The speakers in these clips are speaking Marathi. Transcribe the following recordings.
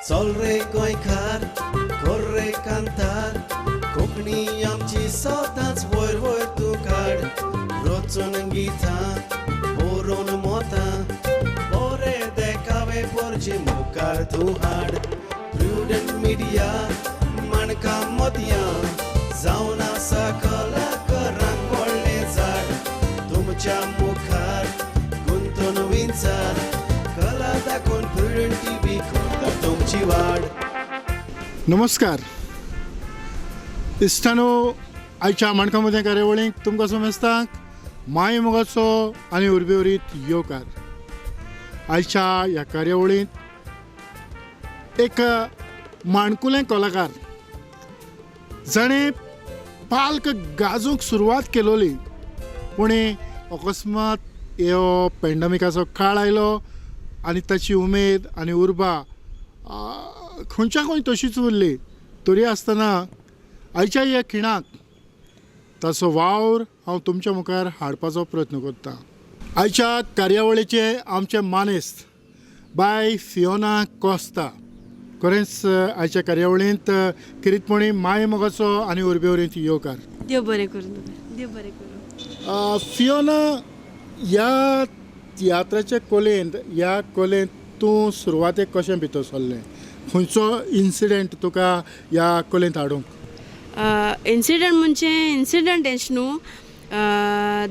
चल रे गोंयकार कर रे कांतार कोंकणी आमची सदांच वयर वयर तूं काड रचून गितां बरोवन मोतां बरे देखावे परचे मुखार तूं हाड प्रुडंट मिडिया माणकाम मोतयां जावन आसा कलाकारांक व्हडलें झाड तुमच्या मुखार गुंतवणुकींचार कला दाखोवन प्रुडंट टीव्ही करता तुमची वाड. नमस्कार इश्टानो, आयच्या माणकाम मोतयां कार्यावळीक तुमकां समजताक माय मोगाचो आनी उर्बेवरीत येवकार. आयच्या ह्या कार्यावळींत एक माणकुलें कलाकार जाणें पालक गाजूंक सुरवात केलोली पूण अकस्मात ह्यो पॅन्डेमिकाचो काळ आयलो आनी ताची उमेद आनी उर्बा खंयच्या खंय तशीच उरली. तरी आसतना आयच्या ह्या खिणाक ताचो वावर हांव तुमच्या मुखार हाडपाचो प्रयत्न करतां. आयच्या कार्यावळीचे आमचे मानेस्त बाय फियोना कोस्ता खरेंच आयच्या कार्यावळींत किरीतपणी माय मोगाचो आनी उर्बेवरीत येवकार. देव बरें करूं, देव बरें करूं. फियोना, ह्या तियात्राच्या कलेंत तूं सुरवातेक कशें भितर सरलें? खंयचो इन्सिडंट तुका ह्या कलेंत हाडूंक? इन्सिडंट म्हणजे इन्सिडंट एश न्हू,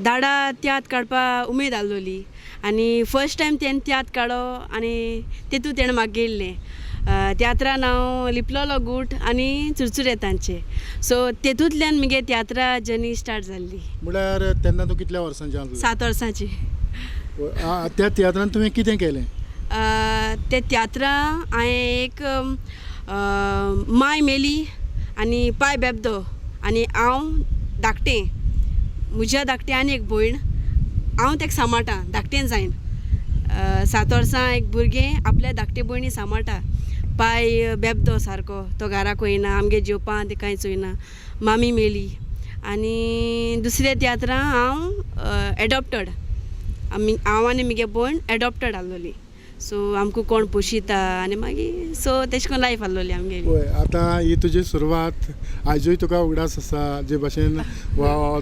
दाडा तियात्र काडपा उमेद आहलोली आनी फर्स्ट टायम तेणें तियात्र काडो आनी तेतूंत तेणें म्हाका गेल्लें. तियात्रान हांव लिपलोलो गूट आनी चुरचुरेतांचे, सो तेतूंतल्यान मगे तियात्रा जर्नी स्टार्ट जाल्ली. म्हळ्यार तेन्ना तूं कितल्या वर्सांचें आसलें? 7 वर्सांची. त्या तियात्रान तुवें कितें केलें? ते तियात्रा हांवें एक माय मेली आनी पाय बेबदो आनी हांव धाकटें, म्हज्या धाकटें आनी एक भयण, हांव ताका सांबाळटा धाकटें जायन. 7 वर्सां एक भुरगें आपल्या धाकटे भयणी सांबाळटा, पाय बेबदो सारको, तो घराक वयना, आमगे जेवपा ते कांयच वयना, मामी मेली. आनी दुसऱ्या तियात्रां हांव एडॉप्टेड, हांव आनी म्हगे भयण एडॉप्टेड आहलोली, सो आमकां कोण पोशिता आनी मागीर सो तेश कोन्न लायफ आहलोली आमगेली. पळय, आतां ही तुजी सुरवात आजूय तुका उगडास आसा जे भाशेन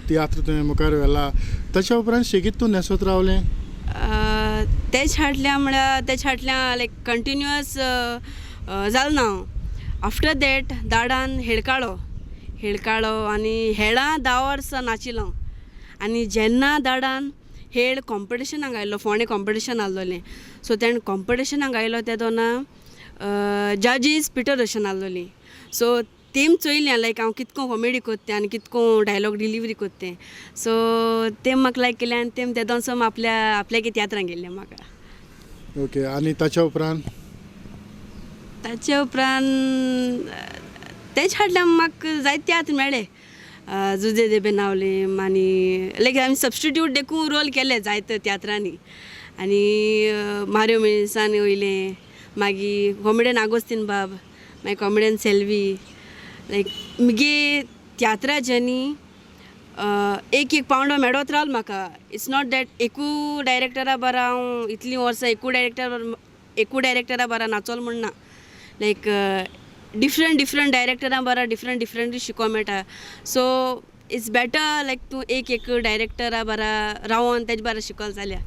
तियात्र तुवें मुखार व्हेला. ताच्या उपरांत शेगीत तूं नेसत रावलें? तेच हाटल्या लायक कंटिन्युअस जालें ना हांव. आफ्टर दॅट दाडान हेळकाळो आनी हेळां 10 वर्सां नाचिलो आनी जेन्ना दाडान हेळ कॉम्पिटिशनाक आयलो, फोंडे कॉम्पिटिशन आहलोलें, सो तेणें कॉम्पिटिशनाक आयलो तेदोना जजीस पिटर अशन आहलोली, सो तेम चोयलें लायक हांव कितको कॉमेडी कोत्तें आनी कितको डायलॉग डिलिवरी कोत्तें, सो तेम म्हाका लायक केलें आनी तेम तेदोनसो आपल्या तियात्रांक गेल्लें म्हाका. ओके, आनी ताच्या उपरांत तेच हाटल्यार म्हाका जायते तियात्र मेळ्ळे. जुजे देबे नावलें आनी लायक हांवें सबस्टिट्यूट देखून रोल केले जायते तियात्रांनी आनी मारियो मिल्सान वयलें, मागीर कॉमेडियन आगोस्तीन बाब, मागीर कॉमेडियन सेल्वी. लायक मुगे तियात्रा जर्नी एक पावंडो मेळत रावलो म्हाका. इट्स नॉट दॅट एकू डायरेक्टरा बारा हांव इतलीं वर्सां एकू डायरेक्टरा बारा नाचोल म्हण ना. लायक डिफरंट डायरेक्टरां बारा डिफरंटली शिकोवं मेळटा, सो इट्स बेटर लायक तूं एक डायरेक्टरा बारा रावोन तेजे बारा शिकोल जाल्या.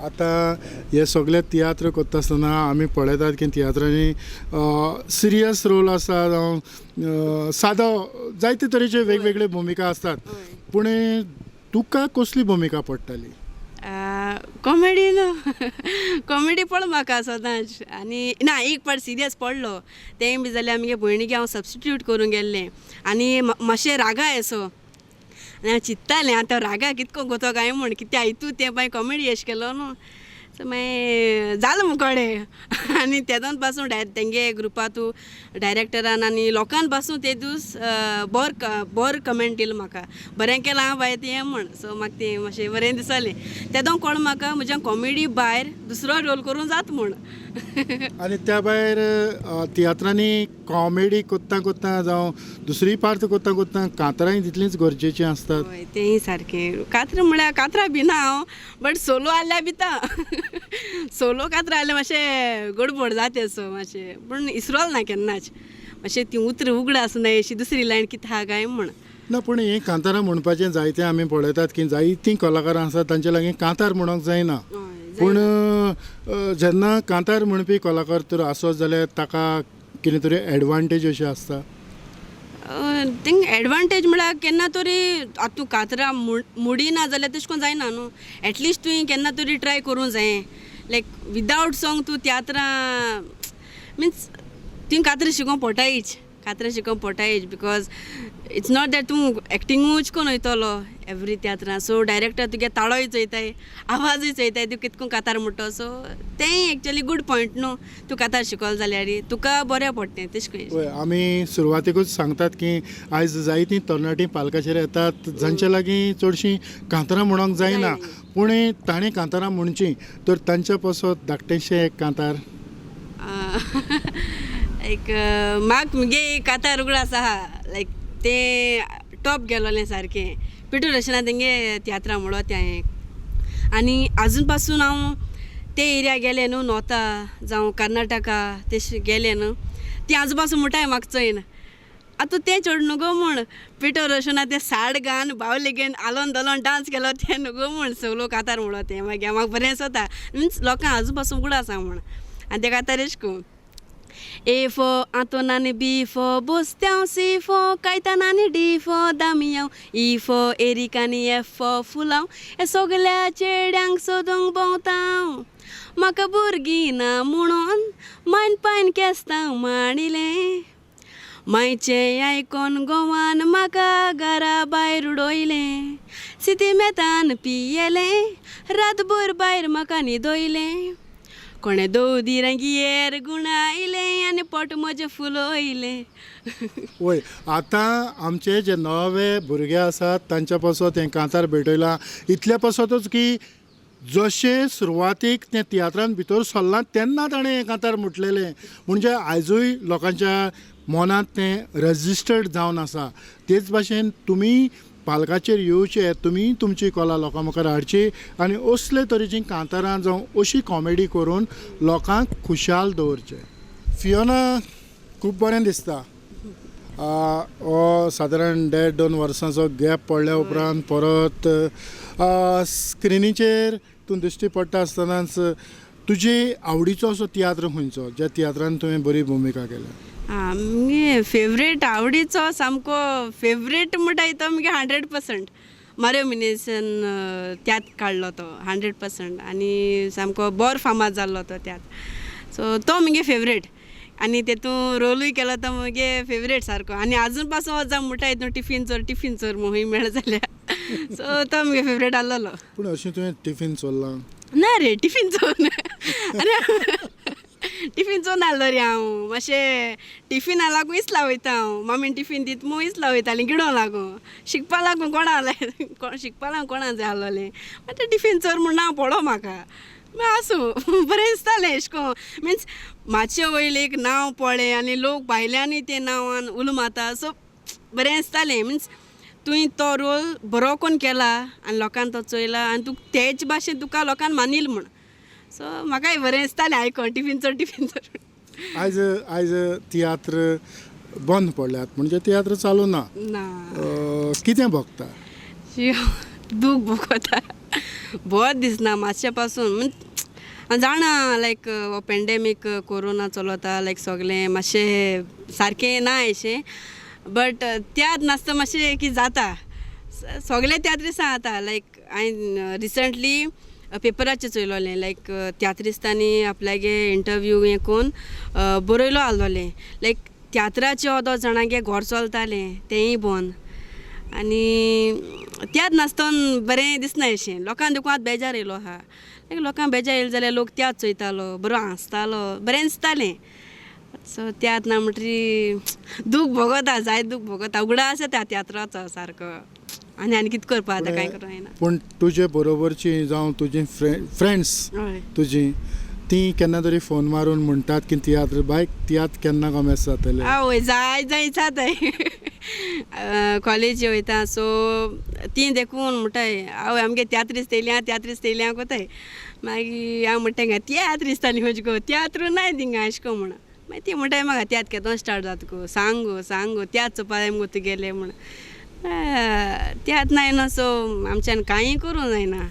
आतां हे सगळे तियात्र करता आसतना आमी पळयतात की तियात्रांनी सिरियस रोल आसा जावं सादो जायते तरेचे वेगवेगळे भुमिका आसतात, पूण तुका कसली भुमिका पडटाली? कॉमेडी पड म्हाका सदांच आनी ना एक पाट सिरियस पडलो तेंय बी जाल्यार आमगे भयणीक हांव सबस्टिट्यूट करूंक गेल्लें आनी मातशें रागा येसो आनी हांव चिंत्तालें आतां रागा कितको कोतो काय म्हूण, कित्या हितू तें मागीर कॉमेडी एश केलो न्हू, सो मागीर जालें मुकोडे आनी तेदोन पासून तेंगे ग्रुपातू डायरेक्टरान आनी लोकांन पासून ते दीस बोर कमेंट येयलो म्हाका, बरें केलां हांव बाय तें म्हण, सो म्हाका तें मातशें बरें दिसलें. तेदोन कोण म्हाका म्हज्या कॉमेडी भायर दुसरो रोल करूं जाता म्हूण. आनी त्या भायर तियात्रांनी कॉमेडी कोत्ता जावं दुसरी पार्ट कोत्ता कातरांय तितलींच गरजेचीं आसतात. तेंय सारकें, कातरां म्हळ्यार कातरां भिना हांव, बट सोलो आहल्यार भिता. सोलो कातर आले मातशें गडबड जाते सो मातशें पूण इसरोल ना केन्नाच मातशें ती उतर उगड आसना अशी दुसरी लायन कितें आहा काय म्हण ना पूण हें कांतारां म्हणपाचें जायतें आमी पळयतात की जायतीं कलाकारां आसात तांचे लागीं कांतार म्हणूंक जायना पूण जेन्ना कांतार म्हणपी कलाकार तर आसत जाल्यार ताका कितें तरी एडवांटेज अशें आसता थिंग एडवांटेज म्हळ्यार केन्ना तरी आतां तूं कातरां मुडी ना जाल्यार तशें करून जायना न्हू एटलिस्ट तुवें केन्ना तरी ट्राय करूंक जाय लायक विदावट सॉंग तूं तियात्रां मिन्स तुवें कातरां शिकोवंक पडटायच कातरां शिकोवंक पडटायच बिकॉज इट्स नॉट दॅट तूं एक्टिंगूच करून वयतलो एवरी तियात्रां सो डायरेक्टर तुगे ताळोय चोयताय आवाजूय चोयताय तूं कितको कातार म्हणटो सो तें एक्चुअली गूड पॉयंट न्हू तूं कातार शिकोल जाल्यार तुका बरें पडटें तशें करून आमी सुरवातेकूच सांगतात की आयज जायतीं तरणाटीं पालकाचेर येतात जांचे लागीं चडशीं कांतारां म्हणूंक जायना पूण ताणें कांतारां म्हणचीं तर तांच्या पासत धाकटेंशें एक कांतार लायक म्हाका मुगे कातार उगड आसा लायक ते टॉप गेलोलें सारकें पिटू रचना तेंगे तियात्रां म्हणो त्या आनी आजून पासून हांव ते एरिया गेलें न्हू नॉर्था जावं कर्नाटका तशें गेलें न्हू ती आजू पासून म्हणटाय म्हाका चोयन आतां तें चड न्हू म्हण पिटो रचना तें साड घान बावले घेवन आलोन दोलोन डान्स केलो तें न्हू म्हण सगलो कातार म्हणो तें मागीर म्हाका बरें दिसता मिन्स लोकांक आजू पासून उगड आसा म्हण आनी ते कातार एश को A for Antonin, B for Bostião, C for Caetano, D for Damião, E for Ericani, F for Fulão, é só galera cherdang so dong bontão. Macaburguina, Munon, Mine Pine Castão, Manile. Maiche icon goan maka gara bair doile. City metan piele, radbur bair makani doile. कोणे दोदी रंगियेर गुणायले आनी पोट म्हजे फुलोयले वय आतां आमचे जे नवे भुरगे आसात तांच्या पासत हें कांतार भेटयलां इतल्या पासतूच की जशें सुरवातीक तें तियात्रांत भितर सरलां तेन्ना ताणें हें कांतार म्हटलेलें म्हणजे आयजूय लोकांच्या मनांत तें रजिस्टर्ड जावन आसा तेच भाशेन तुमी पालकाचेर येवचे तुमी तुमची कला लोकां मुखार हाडची आनी असले तरेचीं कांतारां जावं अशी कॉमेडी करून लोकांक खुशाल दवरचें फियोना खूब बरें दिसता हो सादारण 1.5-2 वर्सांचो गॅप पडल्या उपरांत परत स्क्रिनीचेर तूं दिश्टी पडटा आसतनाच तुजी आवडीचो असो तियात्र खंयचो ज्या तियात्रांत तुवें बरी भुमिका केल्या मुगे फेवरेट आवडीचो सामको फेवरेट म्हणटा तो मुगे 100% मारियो मिनेसन त्यात काडलो तो 100% आनी सामको बरो फामाद जाल्लो तो त्यात सो तो मुगे फेवरेट आनी तेतून रोलूय केलो तो मुगे फेवरेट सारको आनी आजून पासून वचून म्हणटा तो टिफीन चोर मोहीम मेळ जाल्या सो तो मुगे फेवरेट आसलोलो पूण अशें तुवें टिफीन चोरलां ना रे टिफीन चोर आनी टिफीन चोरून आहलो रे हांव मातशें टिफिना लागून इसला वयता हांव मामीन टिफीन दित मू इसला वयतालें गिडो लागून शिकपा लागून कोणा शिकपा लागून कोणा जाय आहलोलें मागीर तें टिफीन चोर म्हूण नांव पडो म्हाका मागीर आसूं बरें दिसतालें एश कोन्न मिन्स मातशें वयलें एक नांव पळय आनी लोक भायल्यांनी तें नांवान उलो मारता सो बरें दिसतालें मिन्स तुवें तो रोल बरो कोन्न केला आनी लोकांक तो चोयला आनी तुका तेच भाशेन तुका लोकांन मानिल म्हूण सो म्हाकाय बरें दिसतालें आयकोन टिफीन चोर आयज तियात्र बंद पडल्यात म्हणजे तियात्र चालू ना कितें भोगता दूख भोगता बरें दिसना मातशें पासून जाणा लायक हो पेंडेमीक कोरोना चलता लायक सगलें मातशें सारकें ना अशें बट त्यात नासता मातशें कितें जाता सगळे तियात्रिस्तां जाता लायक हांवें रिसंटली पेपराचेर चोयलोलें लायक तियात्रिस्तांनी आपल्यागे इंटरव्यू हें कोन्न बरयलो आहलोलें लायक तियात्राचे अर्दो जाणांगे घर चलतालें तेंय बंद आनी त्यात नासतना बरें दिसना अशें लोकांक देखून आतां बेजार येयलो आहा लायक लोकांक बेजार येयलो जाल्यार लोक त्यात चोयतालो बरो हांसतालो बरें दिसतालें सो त्यात ना म्हणटरी दूख भोगता जाय दूख भोगता उगडा आसा त्या तियात्राचो सारको आनी कितें करपा आतां कांय करूं येना पूण तुजे बरोबरची जावं तुजी फ्रेंड्स तुजी ती केन्ना तरी फोन मारून म्हणटात की तियात्र बायक तियात्र केन्ना कमेस जातलें आवय जाय जाताय कॉलेज वयता सो ती देखून म्हणटाय आवय आमगे तियात्रिस्ट येयल्या कोताय मागीर हांव म्हणटा हिंगा तियात्र दिसताली खंयची गो तियात्र नाय थिंगा अशें को म्हण मागीर ती म्हणटा म्हाका तियात्र केदोन स्टार्ट जाता गो सांग गो तियात्र चोवपा जाय मुगो तुगेले म्हण तियात्र नाय न्हू सो आमच्यान कांय करूं जायना.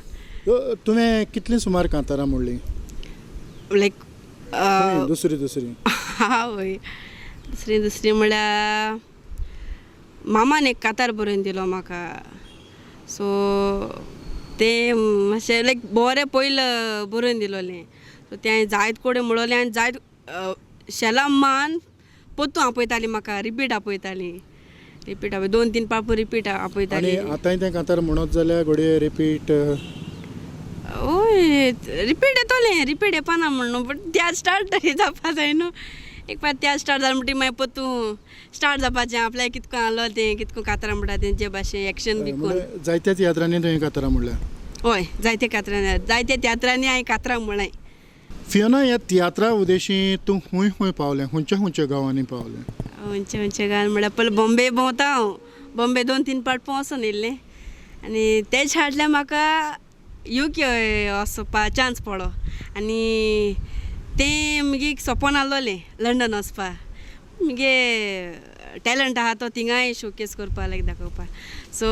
तुवें कितली सुमार कांतारां म्हणली लायक दुसरी आवय दुसरी म्हळ्यार मामान एक कातार बरोवन दिलो म्हाका सो तें मातशें लायक बरें पयलें बरोवन दिलोलें सो तें हांवें जायत कोडे म्हणलोलें आनी जायत शेला मान पोत्तू आपयताली म्हाका रिपीट आपयताली 2-3 पावट रिपीट आपयताली. आतांय तें कांतार म्हणत जाल्यार घडये रिपीट ओय रिपीट येपाना म्हणून बट त्या स्टार्ट तरी जावपा जाय न्हू एक पाट त्या स्टार्ट जालें म्हणटी मागीर पोत्तू स्टार्ट जावपाचें आपल्याक कितको आहलो तें कितको कातरां म्हणटा तेंचे भाशेन एक्शन बी कोन्न जायत्या तियात्रांनी तुवें कातरां म्हणल्यार हय जायत्या तियात्रांनी हांवें कातरां म्हळाय. फियोना ह्या तियात्रा उद्देशी तूं खूंय पावलें खंयच्या गांवांनी पावलें खंयच्या गांवांत म्हळ्यार पयलीं बॉम्बे भोंवता हांव बॉम्बे 2-3 पाट पोवोन येयल्लें आनी तेच फाटल्यान म्हाका UK वचपा चान्स पडलो आनी तें मुगे सपन आहलोलें लंडन वचपा मुगे टॅलंट आहा तो थिंगाय शोकेस करपा लायक दाखोवपा सो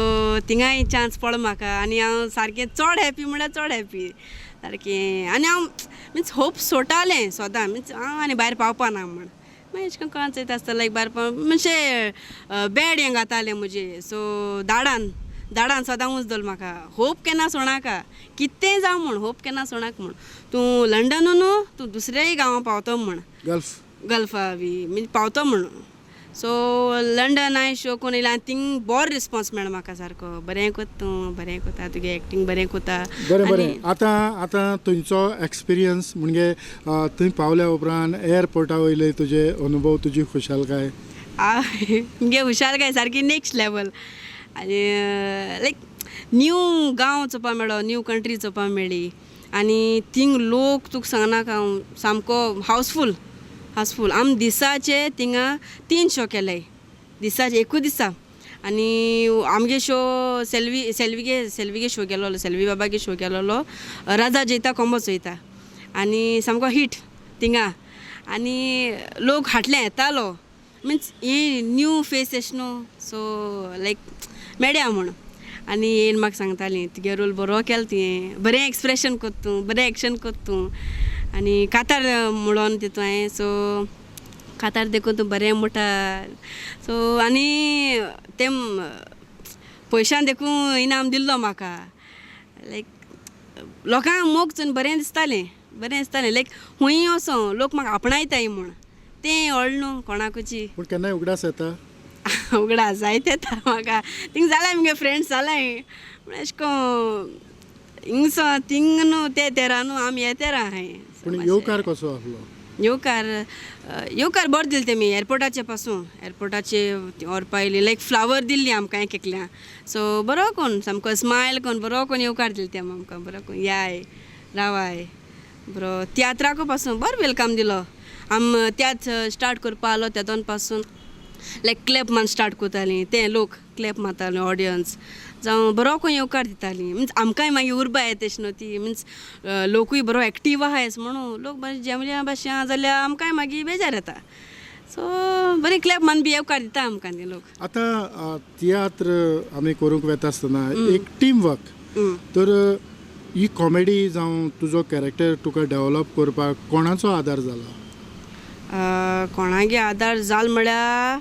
थिंगाय चान्स पडलो म्हाका आनी हांव सारकें चड हॅपी म्हळ्यार चड हॅपी सारकें आनी हांव मिन्स होप सोडटालें सोदां मिन्स हांव आनी भायर पावपाना म्हण मागीर अशें करून कळच येता आसता लायक भायर मातशें बॅड हें घातालें म्हजें सो दाडान सदां उंच म्हाका होप केन्ना सोडनाका कितेंय जावं म्हण होप केन्ना सोडनाका म्हण तूं लंडन न्हू तूं दुसऱ्याय गांवां पावतो म्हण गल्फा बी म्हणजे पावतो म्हण सो लंडन हांवें शो करून येयला आनी थिंग बरो रिस्पॉन्स मेळ्ळो म्हाका सारको बरें कोत्ता तूं बरें कोता तुगे एक्टींग बरें कोता बरें आतां तुमचो एक्सपिरियन्स म्हणजे थंय पावल्या उपरांत एअरपोर्टा वयले तुजे अनुभव तुजी खुशालकाय मुगे खुशालकाय सारकी नेक्स्ट लेवल आनी लायक न्यू गांव चोवपा मेळ्ळो न्यू कंट्री चोवपा मेळ्ळी आनी थिंग लोक तुका सांगनाका हांव सामको हावसफूल आमी दिसाचे थिंगा 3 शो केले दिसाचे एकूच दिसा आनी आमगे शो सेल्वीगे शो केलोलो सेल्वी बाबागे शो केलोलो राजा जैता कोंबो चोयता आनी सामको हिट थिंगा आनी लोक हाटले येतालो मिन्स ही न्यू फेस न्हू सो लायक मेळ्या म्हण आनी येयन म्हाका सांगतालीं तुगे रोल बरो केलो तुवें बरें एक्सप्रेशन कोत्ता तूं बरें एक्शन कोत्ता तूं आनी कातार म्हणून तितू हांवें सो कातार देखून तूं बरें म्हणटा सो आनी तें पयशान देखून इनाम दिल्लो म्हाका लायक लोकांक मोग चोवन बरें दिसतालें लायक खूंय वचों लोक म्हाका आपणायताय म्हूण तें व्हडलें न्हू कोणाकूची पूण केन्नाय उगडास येता उगडास जायत येता म्हाका थिंग जालाय मुगे फ्रेंड्स जालाय म्हण अशें को हिंगसो थिंग न्हू तेरा न्हू आमी येतेरा हाय पूण येवकार कसो आहलो येवकार बरो दिले तेमी एअरपोर्टाचे पासून एअरपोर्टाचे व्हरपा येयली लायक फ्लावर दिल्ली आमकां एक एकल्या सो बरो कोन्न सामको स्मायल कोन्न बरो कोन्न येवकार दिले तेम आमकां बरो कोन्न याय रावाय बरो तियात्राको पासून बरो वेलकम दिलो आम त्याच स्टार्ट करपा आलो तेदोन पासून लायक क्लॅप मान स्टार्ट कोतालीं ते लोक क्लॅप मारताले ऑडियन्स जावं बरो कोण येवकार दितालीं मिन्स आमकांय मागीर उर्बा येतेश न्हू ती मिन्स लोकूय बरो एक्टीव आहायस म्हणून लोक बरें जेवल्या भाशेन जाल्यार आमकांय मागीर बेजार येता सो बरी क्लॅप मान बी येवकार दिता आमकां ते लोक आतां तियात्र आमी करूंक वेता आसतना एक टीम वर्क तर ही कॉमेडी जावं तुजो कॅरेक्टर तुका डेवलप करपाक कोणाचो आदार जाला कोणागे आदार जाल म्हळ्यार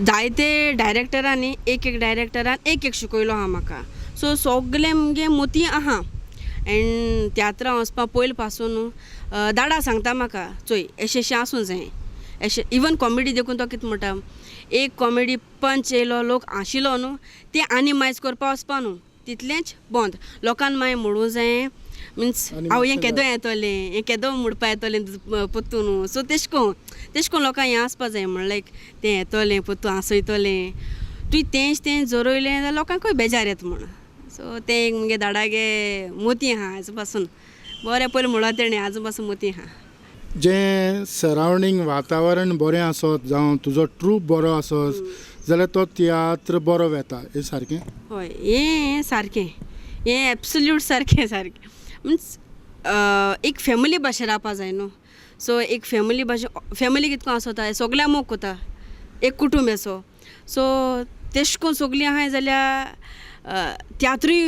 जायते डायरेक्टरांनी एक डायरेक्टरान एक शिकयलो आहा म्हाका सो सगळे मुगे मोती आहा एंड तियात्रां वचपा पयलीं पासून दाडा सांगता म्हाका चोय अशें आसूं जाय अशें इवन कॉमेडी देखून तो कितें म्हणटा एक कॉमेडी पंच येयलो लोक आशिल्लो न्हू ते आनी मायज करपा वचपा न्हू तितलेंच बंद लोकांक मागीर म्हणूं जाय मिन्स हांव हें केदो येतोलें हें केदो म्हणपा येतोलें पोत्तू न्हू सो तेश कोन्न लोकांक हें आसपा जाय म्हण लायक तें येतोलें पोत्तू आसयतोलें तुवें तेंच जोरोयलें जाल्यार लोकांकूय बेजार येता म्हण सो तें एक मुगे दाडागे मोती आहा हाजो पासून बरें पयलीं म्हणलो तेणें हाजो पासून मोती आहा जें सरावंडींग वातावरण बरें आसत जावं तुजो ट्रूप बरो आसत जाल्यार तो तियात्र बरो वेता हें सारकें हय हें सारकें हें एब्सोल्यूट सारकें सारकें मिन्स एक फॅमिली भाशेन रावपा जाय न्हू सो एक फॅमिली फॅमिली कितको आसोता सगल्या मोग कोता एक कुटुंब असो सो तेश कोन सगलीं आहाय जाल्यार तियात्रूय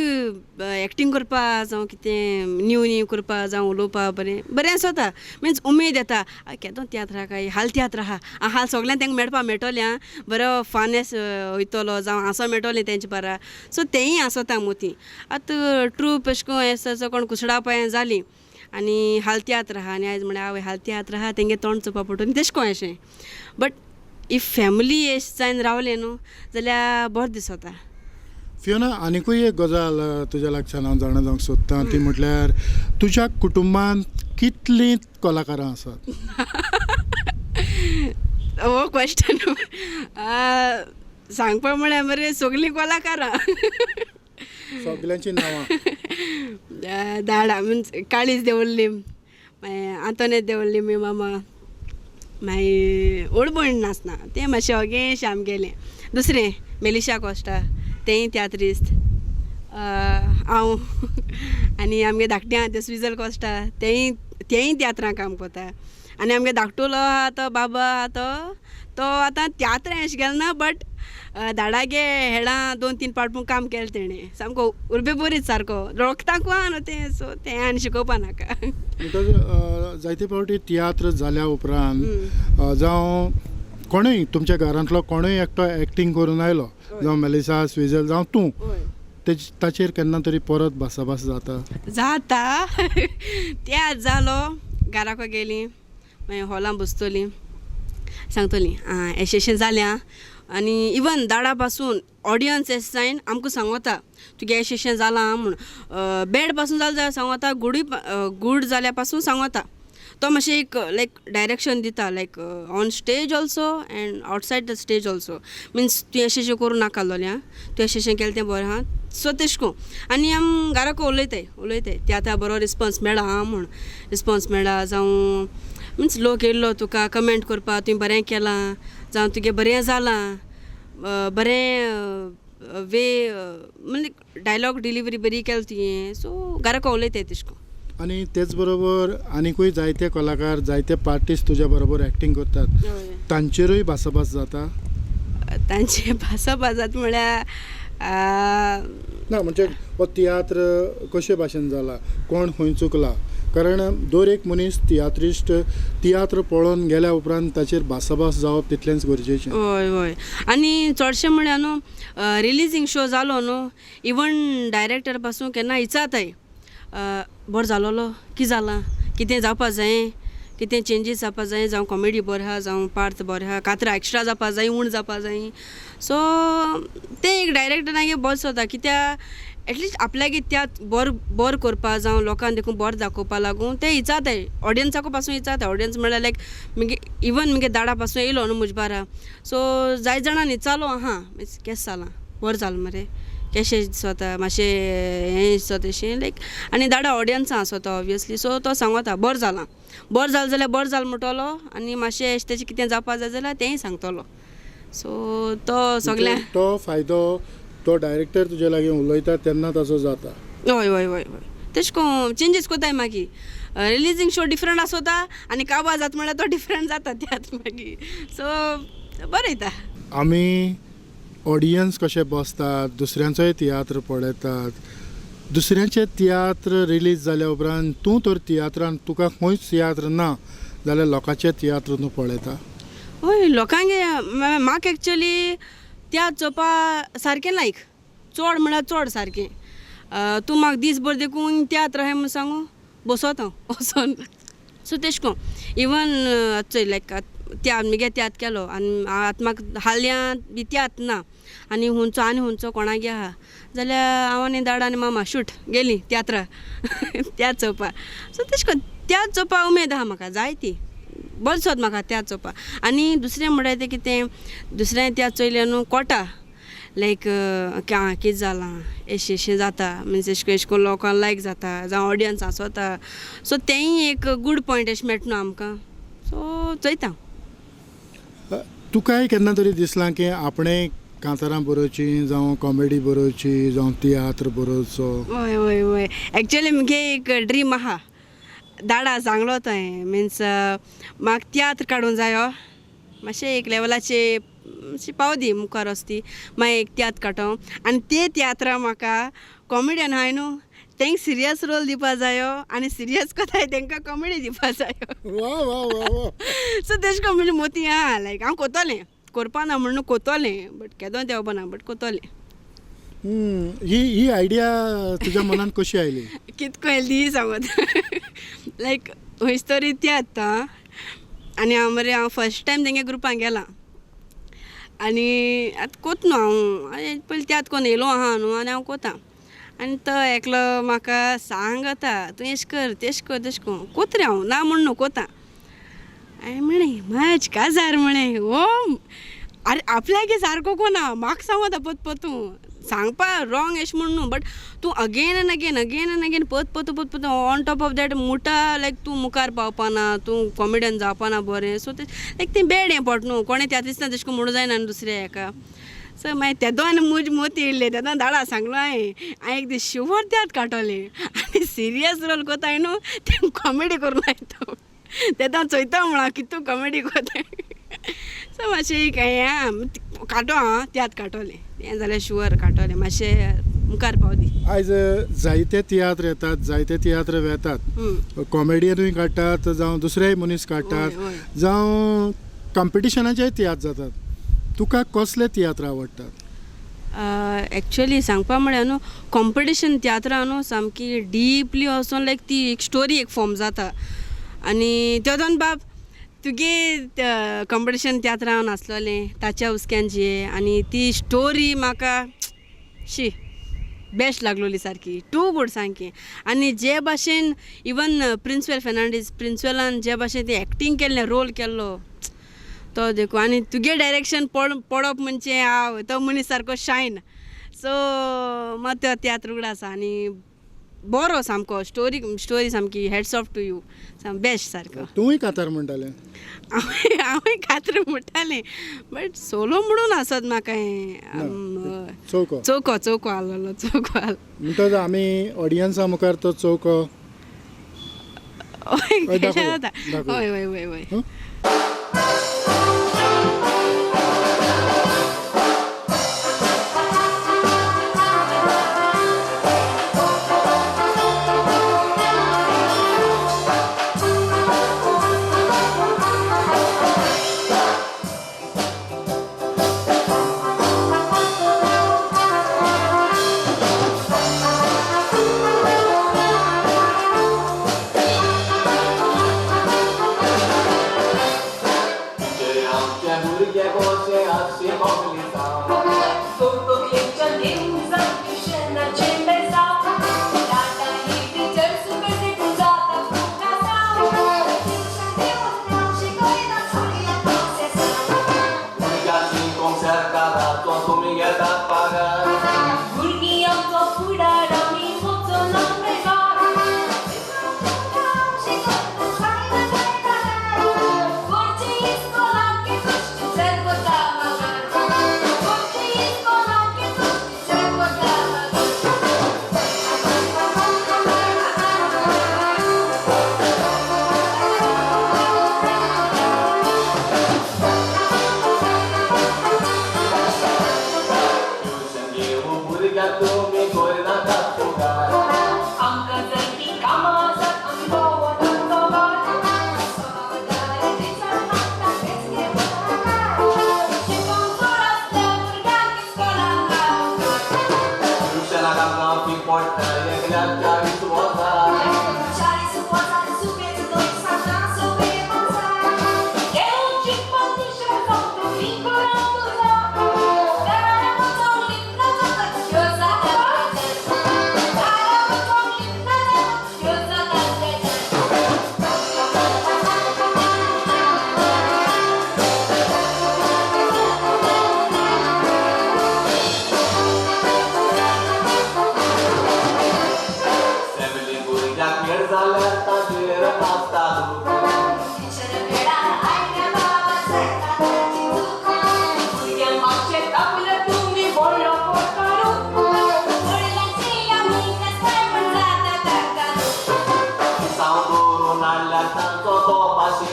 एक्टींग करपा जावं कितें न्यू करपा जावं उलोवपा बरें आसोता मिन्स उमेद येता केदो तियात्र काय हाल तियात्र आहा हाल सगळ्यांक तेंका मेळटलें आं बरो फानेस वयतलो जावं हांसो मेळटलें तेंचे बारा सो तेंय आसोता मोती आतां ट्रूप अशें कोन्न एस कोण कुसडावपा जालीं आनी हाल तियात्र आहा आनी आयज म्हळ्यार आवय हाल तियात्र आहा तेंगे तोंड चोवपा पडटलें तेशें कोन्न अशें बट इफ फॅमिली एश जायन रावलें न्हू जाल्यार बरो दिसोता फियोना आनीकूय एक गजाल तुज्या लागच्यान हांव जाणा जावंक सोदतां ती म्हटल्यार तुज्या कुटुंबांत कितलीं कलाकारां आसात हो क्वेश्चन सांगपा म्हळ्यार मरे सगलीं कलाकारां सगल्यांची नांवां धाडा मिन्स काळीज देवल्ली मागीर आंतोनेत देवल्ली मी मामा मागीर ओल्ड भयण नाचना तें मातशें ओगेंशें आमगेलें दुसरें मेलिशा कोस्टा तेंय तियात्रिस्ट हांव आनी आमगे धाकटें ते स्विजल कोस्टा तेंय तियात्रां काम कोता आनी आमगे धाकटुलो आहा तो बाबा आहा तो आतां तियात्रां अशें गेलो ना बट धाडागे हेडां 2-3 पार्ट काम केलें तेणें सामको उर्बे बोरीच सारको रोखताकू आहा न्हू तें सो तें आनी शिकोवपा नाका जायते फावटी तियात्र जाल्या उपरांत जावं कोणूय तुमच्या घरांतलो कोणूय एकटो एक्टींग करून आयलो जावं मेलिसा स्विजल जावं तूं ताचेर केन्ना तरी परत भासाभास जाता त्या जालो घराको गेली मागीर हॉलां बसतलीं सांगतलीं आं एशें जालें आनी इवन दाडा पासून ऑडियन्स एस जायन आमकां सांगोता तुगे एशें जालां म्हूण बॅड पासून जालें जाल्यार सांगोता गूड जाल्या पासून सांगोता तो मातशें एक लायक डायरेक्शन दिता लायक on stage also and outside the stage also means तूं एशें करूं नाका आसलोलें आं तूं एशें केलें तें बरें आहा सो तेश को आनी आम घराको उलयताय ते आतां बरो रिस्पॉन्स मेळ्ळा आं म्हूण रिस्पॉन्स मेळ्ळा जावं मिन्स लोक येयल्लो तुका कमेंट करपा तुवें बरें केलां जावं तुगे बरें जालां बरें वे म्हणजे डायलॉग डिलिवरी बरी केली तुवें सो घराको उलयताय तेश को आनी तेच बरोबर आनीकूय जायते कलाकार जायते पार्टिस्ट तुज्या बरोबर एक्टींग करतात तांचेरूय भासाभास जाता तांचे भासाभास जाता म्हळ्यार ना म्हणजे हो तियात्र कशे भाशेन जाला कोण खंय चुकला कारण दर एक मनीस तियात्रिस्ट तियात्र पळोवन गेल्या उपरांत ताचेर भासाभास जावप तितलेंच गरजेचें हय आनी चडशें म्हळ्यार न्हू रिलीजींग शो जालो न्हू इवन डायरेक्टर पासून केन्ना विचारताय बरो जालोलो कितें जालां कितें जावपा जाय कितें चेंजीस जावपा जाय जावं कॉमेडी बरो आहा जावं पार्ट बरो आहा कांतरा एक्स्ट्रा जावपा जाय उण जावपा जाय सो तें एक डायरेक्टरांगे बरो सोदता कित्याक एटलिस्ट आपल्यागे त्यात बोर करपा जावं लोकांक देखून बोर दाखोवपा लागून ते विचारताय ऑडियन्साको पासून विचारता ऑडियन्स म्हळ्यार लायक मुगे इवन मुगे दाडा पासून येयलो न्हू म्हजे बारा सो जाय जाणां विचारलो आहा केशें जालां बरें जालें मरे केशें दिसोता मातशें हें दिसता तेशें लायक आनी दाडा ऑडियन्सां आसोता ऑब्वियसली सो तो सांगता बरें जालां जाल्यार बरें जालें म्हणटलो आनी मातशें तेचें कितें जावपा जाय जाल्यार तेंय सांगतलो सो तो सगळ्यां तो फायदो तो डायरेक्टर तुजे लागीं उलयता तेन्ना ताचो जाता हय तेश को चेंजीस कोताय मागीर रिलीजींग शो डिफरंट आसोता आनी काबा जाता म्हळ्यार तो डिफरंट जाता त्यात मागीर सो बरें येता आमी ऑडियन्स कशे बसतात दुसऱ्यांचोय तियात्र पळयतात दुसऱ्यांचे तियात्र रिलीज जाल्या उपरांत तूं तर तियात्रांत तुका खंयच तियात्र ना जाल्यार लोकांचे तियात्र तूं पळयता हय लोकांगे म्हाका एक्चुली तियात्र चोवपा सारकें लायक चड म्हळ्यार चड सारकें तूं म्हाका दीसभर देखून तियात्र आहाय म्हूण सांगू बसोत हांव वचोन सो तेश को इवन चोय लायक मुगे तियात्र केलो आनी आतां म्हाका हाल्या बी तियात्र ना आनी हुंचो कोणागे आहा जाल्यार हांव आनी दाडा आनी मामा शूट गेलीं तियात्रा तियात्र चोवपा सो तेश को तियात्र चोवपा उमेद आहा म्हाका जाय ती बरें सोद म्हाका तियात्र चोवपा आनी दुसरें म्हळ्यार तें कितें दुसरें तियात्र चोयलें न्हू कोटा लायक कितें जालां एशें जाता मिन्स एशें करून लोकांक लायक जाता जावं ऑडियन्स आसोता सो तेंय एक गूड पॉयंट अशें मेळटा न्हू आमकां सो चोयता तुकाय केन्ना तरी दिसलां की आपणें कांतारां बरोवची जावं कॉमेडी बरोवची जावं तियात्र बरोवचो? वय वय वय एक्चुअली मुगे एक ड्रीम आहा दाडा सांगलो तो हांवें मिन्स म्हाका तियात्र काडूंक जायो मातशें एक लेवलाचे पाव दी मुखार वचती मागीर एक तियात्र काडो आनी ते तियात्रा म्हाका कॉमेडियन आहाय न्हू तांकां सिरियस रोल दिवपा जायो आनी सिरियस कोताय तांकां कॉमेडी दिवपा जायो वा वा वा वा. सो तेश कोन्न म्हणजे मोती आहा लायक हांव कोतोलें करपा ना म्हणून कोतोलें बट केदों देवपा ना बट कोतोलें. ही आयडिया तुज्या मनान कशी आयली? कितको येयली ती सांगत लायक खंयच तरी तियात्र आनी हांव फर्स्ट टायम तेंगे ग्रुपान गेलां आनी आतां कोत न्हू हांव पयलीं तियात्र कोन्न येयलो आहा न्हू आनी हांव कोतां आनी तो एकलो म्हाका सांगता तूं एश कर तेश कर तेश को कोत रे हांव ना म्हण न्हू कोतां हांवें म्हळें म्हाज काजार म्हळें हो आरे आपल्यागे सारको कोना म्हाका सांगता पत पतू सांगपा रॉंग एश म्हण न्हू बट तूं अगेन एन अगेन पत ऑन टॉप ऑफ दॅट मुटा लायक तूं मुखार पावपाना तूं कॉमेडियन जावपाना बरें सो ते लायक तें बेड हें पड न्हू कोणें तियात्रिस्तान तेश कोन्न म्हणूं जायना न्हू दुसऱ्या हेका सो मागीर तेदो आनी मुज मोती येयल्ले तेदो दाडा सांगलो हांवें एक दीस शुवर तियात्र काडटलें आनी सिरियस रोल कोताय न्हू तें कॉमेडी करून लायता तेदो चोयता म्हणा कितू कॉमेडी कोताय सो मातशें एक हें काडो हां तियात्र काडटलें हें जाल्यार शुवर काडटलें मातशें मुखार पाव दी. आयज जायते तियात्र येतात जायते तियात्र वेतात कॉमेडियनूय काडटात जावं दुसरेय मनीस काडटात जावं कॉम्पिटिशनाचेय तियात्र जातात. तुका कसले तियात्र आवडटात? एक्चुअली सांगपा म्हळ्यार न्हू कॉम्पिटिशन तियात्रा न्हू सामकी डीपली वचोन लायक ती एक स्टोरी एक फॉर्म जाता आनी तेदोन बाब तुगे कॉम्पिटिशन तियात्रा हांव नाचलोलें ताच्या हुस्क्यांची आनी ती स्टोरी म्हाका शी बेस्ट लागलोली सारकी टू गूड सामकी आनी जे भाशेन इवन प्रिंसिपल फेर्नांडीस प्रिंसिपलान जे भाशेन ती एक्टींग केल्लें रोल केल्लो तो देखो आनी तुगे डायरेक्शन पडप म्हणजे हांव तो मनीस सारको शायन सो मात तो तियात्र उगडा आसा आनी बरो सामको स्टोरी सामकी हेड्स ऑफ टू यू साम बेस्ट सारको. तूंय कातार म्हणटालें? हांवूय कातर म्हणटालें बट सोलो म्हणून आसत म्हाका हें चौको आसलोलो चौको म्हणटच आमी ऑडियन्सा मुखार तो चौको वय वय वय वय. Thank you.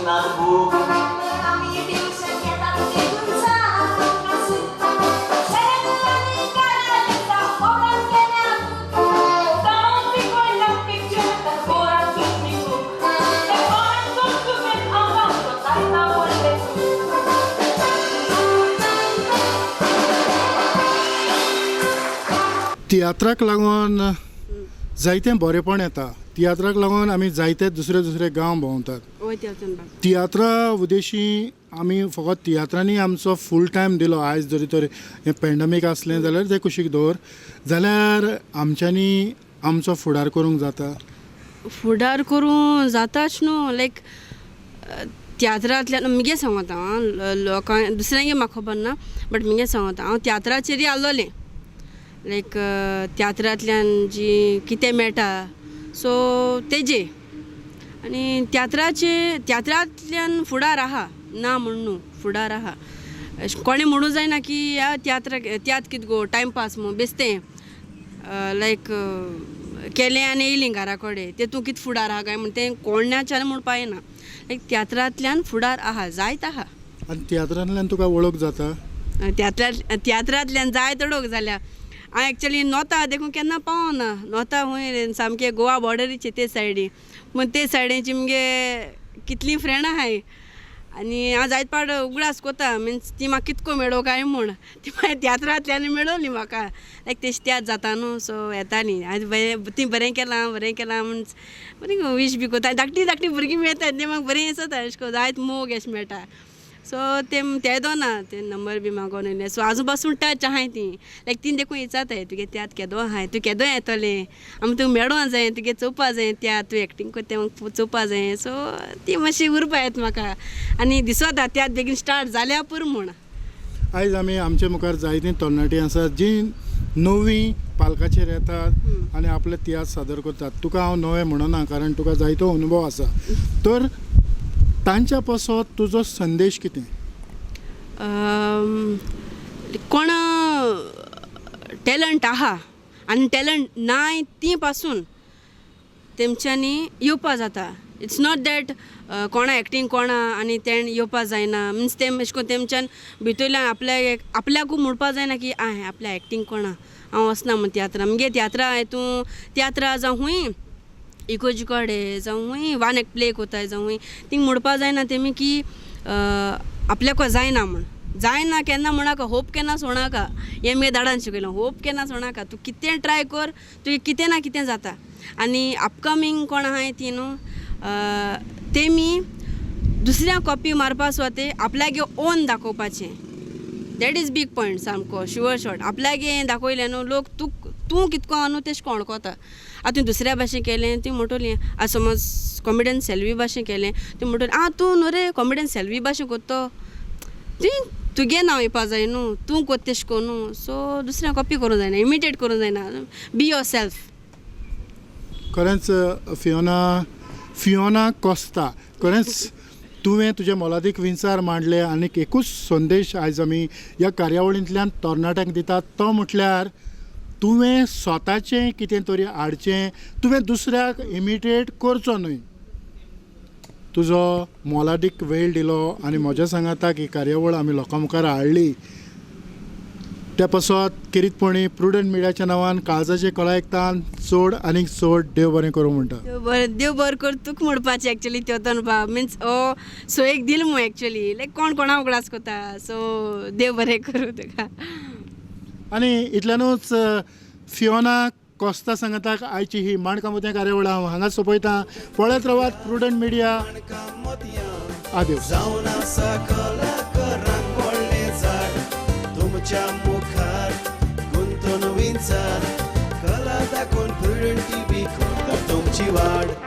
वाचनात भूक आम्ही ट्युशन घेतात ते तुमचा शरद आणि काळाचा होमवर्क केला काम पिकवला पिक्चर तर पोरात तुम्ही खूप ते पोरात तुम्ही आम्हाला काय आवडले तियात्राक लागून जायतें बरेंपण येता. तियात्राक लागून आमी जायते दुसरे दुसरे गांव भोंवतात. वय तियात्रान बाग तियात्रा उद्देशी आमी फकत तियात्रांनी आमचो फूल टायम दिलो. आयज जरी तर हें पॅन्डमीक आसलें जाल्यार तें कुशीक दवर जाल्यार आमच्यांनी आमचो फुडार करूंक जाता. फुडार करूं जाताच न्हू. लायक तियात्रांतल्यान मुगे सांगता हांव लोकांक दुसऱ्यांगे म्हाका खबर ना बट मुगे सांगता हांव तियात्राचेर आसलोलें. लायक तियात्रांतल्यान जी कितें मेळटा सो तेजे आनी तियात्रांतल्यान फुडार आहा ना म्हण न्हू फुडार आहा. कोणें म्हणूं जायना की ह्या तियात्र कितें गो टायमपास म्हूण बेश्टें लायक केलें आनी येयलीं घरा कडेन तेतूं कितें फुडार आहा काय म्हण तें कोणाच्यान म्हणपा येना. लायक तियात्रांतल्यान फुडार आहा जायत आहा. आनी तियात्रांतल्यान तुका वळख जाता. तियात्रांतल्यान जायत वळख जाल्या. हांव एक्चुली नोता देखून केन्ना पावना. नोता हूंय सामके गोवा बॉर्डरीचे ते सायडी पूण ते सायडीची मुगे कितलीं फ्रेंडां आहाय आनी हांव जायत पावट उगडास कोता मिन्स ती म्हाका कितको मेळो काय म्हूण ती मागीर तियात्रांतल्यान मेळोली म्हाका. लायक तेश त्यात जाता न्हू सो येताली हांव ती बरें केलां म्हूण बरी वीश बी कोता. धाकटी भुरगीं मेळटात ते म्हाका बरें दिसता अशें करून जायत मोग अशें मेळटा. सो ते दोना ते नंबर बी मागोन येयले. सो आजू पासून टच आहाय ती लायक तीन देखून विचारताय तुगे त्यात केदो आहाय तूं केदो येतोलें आमी तुका मेळों जाय तुगे चोवपा जाय त्यात तूं एक्टींग करता म्हाका चोवपा जाय. सो ती मातशी उरपा येता म्हाका आनी दिसोता त्यात बेगीन स्टार्ट जाल्या पुरो म्हूण. आयज आमी आमचे मुखार जायतीं तरणाटीं आसात जीं नवीं पालकाचेर येतात आनी आपले तियात्र सादर करतात. तुका हांव नवें म्हणना कारण तुका जायतो अनुभव आसा. तर तांच्या पासत तुजो संदेश कितें? कोण टॅलंट आहा आनी टॅलंट नाय ती पासून तेमच्यांनी येवपा जाता. इट्स नॉट दॅट कोणा एक्टींग कोणा आनी तेण येवपा जायना मिन्स तेम अशें करून तेमच्यान भितरल्यान आपल्याकूच म्हणपा जायना की आपल्या एक्टींग कोणा हांव वचना म्हूण तियात्रा. मुगे तियात्रा हितून तियात्रा जावं हूंय इकोजी कडेन जावं हूंय वन एक्ट प्ले कोताय जावं हूंय थिंग म्हणपा जायना तेमी की आपल्याको जायना म्हूण. जायना केन्ना म्हणाका होप केन्ना सोडनाका. हें मुगे दाडान शिकयलां होप केन्ना सोडनाका. तूं कितें ट्राय कर तुवें कितें ना कितें जाता. आनी अपकमींग कोण आहाय ती न्हू तेमी दुसऱ्यांक कॉपी मारपा सुवाते आपल्यागे ओन दाखोवपाचें. दॅट इज बीग पॉयंट सामको शुअर शॉट. आपल्यागे दाखयलें न्हू लोक तूं कितको आहा न्हू तेश कोणकोता. आतां तुसऱ्या भाशेन केलें ती म्हणटली समज कॉमेडियन सेल्वी भाशेन केलें ती म्हणटली तूं न्हू रे कॉमेडियन सेल्वी भाशेन कोत्तो ती तुगे नांव येवपा जाय न्हू तूं कोत्ता तेश को न्हू. सो दुसऱ्यांक कॉपी करूं जायना इमिटेट करूं जायना. Be your self. खरेंच फियोना कॉस्ता खरेंच तुवें तुजे मोलादीक विचार मांडले आनी एकूच संदेश आयज आमी ह्या कार्यावळींतल्यान तरणाट्यांक दितात तो म्हटल्यार तुवें स्वताचें कितें तरी हाडचें. तुवें दुसऱ्याक इमिटेट करचो न्हय. तुजो मोलादीक वेळ दिलो आनी म्हज्या सांगाता की कार्यावळ आमी लोकां मुखार हाडली त्या पासत किरीतपणी प्रुडंट मिडियाच्या नांवान काळजाचे कलायकतान चड आनीक चड देव बरें करूं म्हणटा. देव बरें कर तुका म्हणपाचें एक्चुली तेतोन बाब मिन्स सो एक दिल मू एक्चुली लायक कोणा उगडास कोता. सो देव बरें करूं तुका. आनी इतल्यानूच फियोना कॉस्ता सांगता आयची ही माणकाम मोतयां कार्यावळ हांव हांगा सोंपयतां. पळयत रावात प्रुडंट मिडिया. आदेव. जावन आसा कलाकारांक व्हडलें झाड तुमच्या मुखार गुंतून विचार कला दाखोवन प्रुडंट टीव्ही करता तुमची वाड.